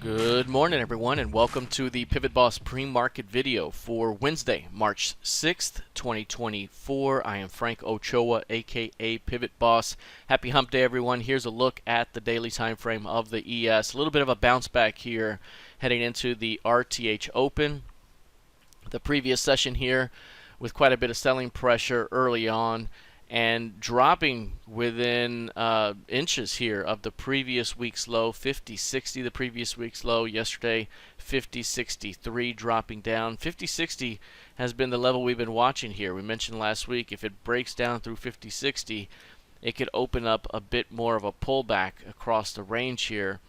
Good morning, everyone, and welcome to the PivotBoss pre-market video for Wednesday, March 6th, 2024. I am Frank Ochoa, aka PivotBoss. Happy hump day, everyone. Here's a look at the daily time frame of the ES. A little bit of a bounce back here heading into the RTH Open. The previous session here with quite a bit of selling pressure early on and dropping within inches here of the previous week's low. 50.60 the previous week's low. Yesterday 50.63 dropping down. 50.60 has been the level we've been watching here. We mentioned last week if it breaks down through 50.60, it could open up a bit more of a pullback across the range here.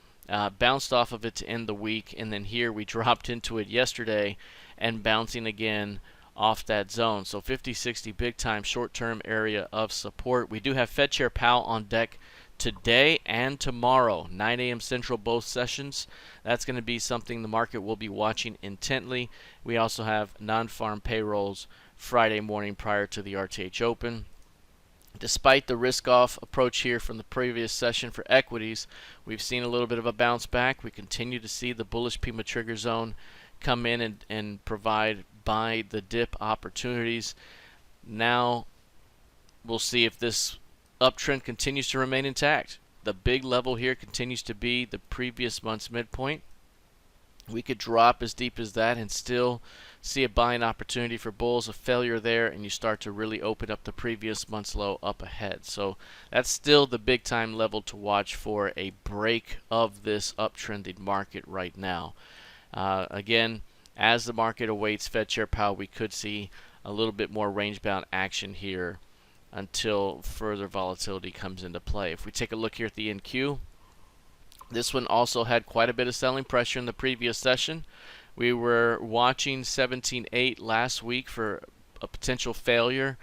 Bounced off of it to end the week, and then here we dropped into it yesterday and bouncing again off that zone. So 50-60 big time short-term area of support. We do have Fed Chair Powell on deck today and tomorrow, 9 a.m. Central, both sessions. That's going to be something the market will be watching intently. We also have non-farm payrolls Friday morning prior to the RTH Open. Despite the risk-off approach here from the previous session for equities, we've seen a little bit of a bounce back. We continue to see the bullish Pima trigger zone come in and provide buy the dip opportunities. Now we'll see if this uptrend continues to remain intact. The big level here continues to be the previous month's midpoint. We could drop as deep as that and still see a buying opportunity for bulls. A failure there and you start to really open up the previous month's low up ahead. So that's still the big time level to watch for a break of this uptrending market right now. Again, as the market awaits Fed Chair Powell, we could see a little bit more range-bound action here until further volatility comes into play. If we take a look here at the NQ, this one also had quite a bit of selling pressure in the previous session. We were watching 17.8 last week for a potential failure.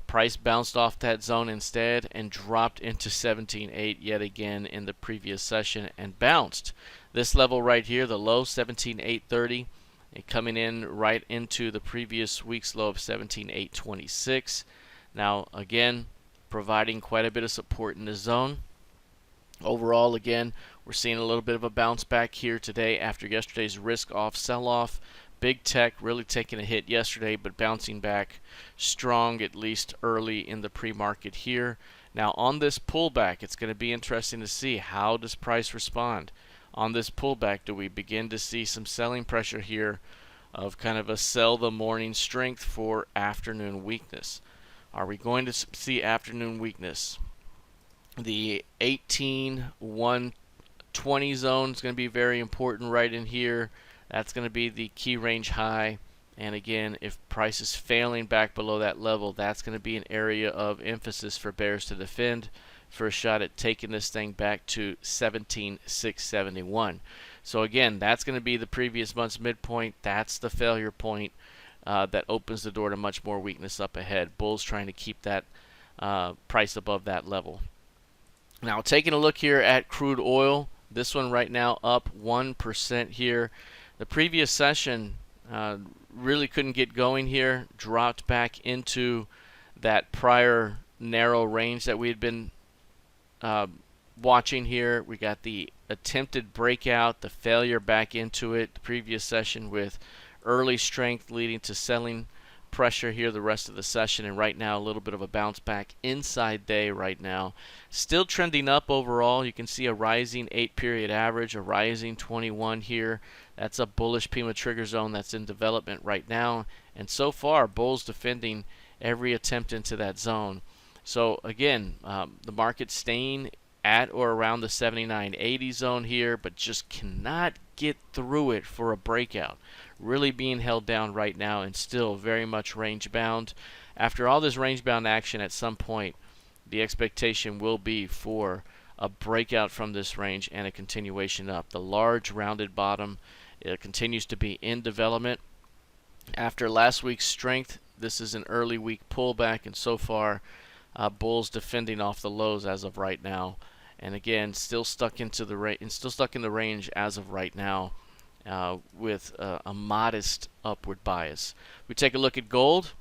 Price bounced off that zone instead and dropped into 17.8 yet again in the previous session and bounced. This level right here, the low 17.830, coming in right into the previous week's low of 17.826. Now again, providing quite a bit of support in the zone. Overall, again, we're seeing a little bit of a bounce back here today after yesterday's risk-off sell-off. Big tech really taking a hit yesterday, but bouncing back strong, at least early in the pre-market here. Now on this pullback, it's going to be interesting to see how does price respond. On this pullback, do we begin to see some selling pressure here of kind of a sell the morning strength for afternoon weakness? Are we going to see afternoon weakness? The 18,120 zone is going to be very important right in here. That's going to be the key range high. And again, if price is failing back below that level, that's going to be an area of emphasis for bears to defend for a shot at taking this thing back to 17,671. So again, that's going to be the previous month's midpoint. That's the failure point that opens the door to much more weakness up ahead. Bulls trying to keep that price above that level. Now taking a look here at crude oil, this one right now up 1% here. The previous session really couldn't get going here, dropped back into that prior narrow range that we had been watching here. We got the attempted breakout, the failure back into it the previous session with early strength leading to selling pressure here the rest of the session, and right now a little bit of a bounce back inside day right now. Still trending up overall. You can see a rising 8-period average, a rising 21 here. That's a bullish Pima trigger zone that's in development right now, and so far bulls defending every attempt into that zone. So again, the market's staying at or around the 79.80 zone here, but just cannot get through it for a breakout. Really being held down right now and still very much range bound. After all this range bound action, at some point the expectation will be for a breakout from this range and a continuation up. The large rounded bottom, it continues to be in development. After last week's strength, this is an early week pullback, and so far bulls defending off the lows as of right now. And again, still stuck in the range as of right now, with a modest upward bias. We take a look at gold.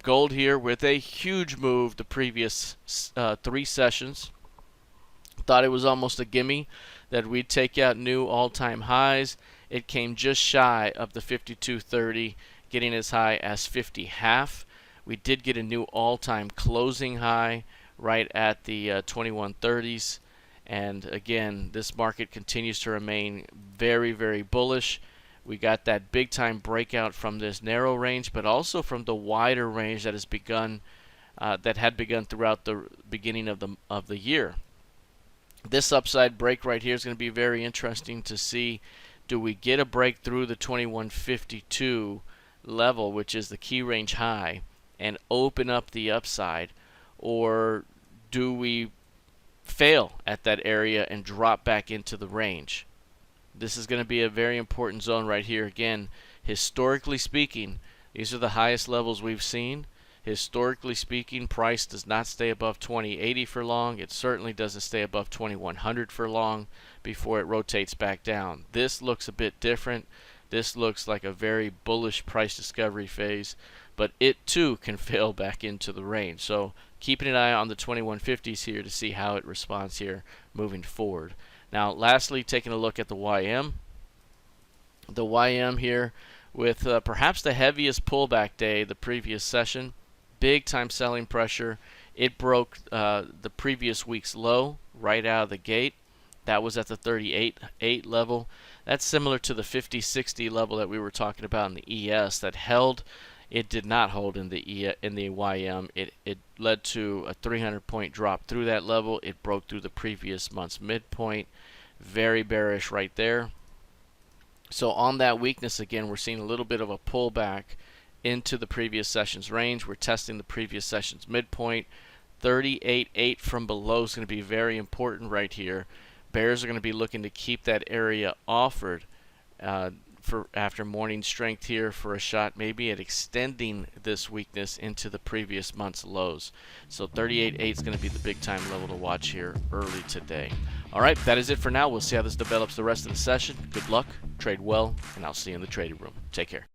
Gold here with a huge move the previous 3 sessions. Thought it was almost a gimme that we'd take out new all-time highs. It came just shy of the 52.30, getting as high as 50.5. We did get a new all-time closing high right at the 21.30s. And again, this market continues to remain very, very bullish. We got that big time breakout from this narrow range, but also from the wider range that has begun, that had begun throughout the beginning of the year. This upside break right here is going to be very interesting to see. Do we get a break through the 2152 level, which is the key range high, and open up the upside, or do we fail at that area and drop back into the range? This is going to be a very important zone right here. Again, historically speaking, these are the highest levels we've seen. Historically speaking, price does not stay above 2080 for long. It certainly doesn't stay above 2100 for long before it rotates back down. This looks a bit different. This looks like a very bullish price discovery phase, but it too can fail back into the range. So keeping an eye on the 2150s here to see how it responds here moving forward. Now lastly, taking a look at the YM. The YM here with perhaps the heaviest pullback day the previous session. Big time selling pressure. It broke the previous week's low right out of the gate. That was at the 38.8 level. That's similar to the 50.60 level that we were talking about in the ES that held. It did not hold in the YM. It led to a 300-point drop through that level. It broke through the previous month's midpoint. Very bearish right there. So on that weakness, again, we're seeing a little bit of a pullback into the previous session's range. We're testing the previous session's midpoint. 38.8 from below is going to be very important right here. Bears are going to be looking to keep that area offered for after morning strength here for a shot maybe at extending this weakness into the previous month's lows. So 38.8 is going to be the big time level to watch here early today. All right, that is it for now. We'll see how this develops the rest of the session. Good luck, trade well, and I'll see you in the trading room. Take care.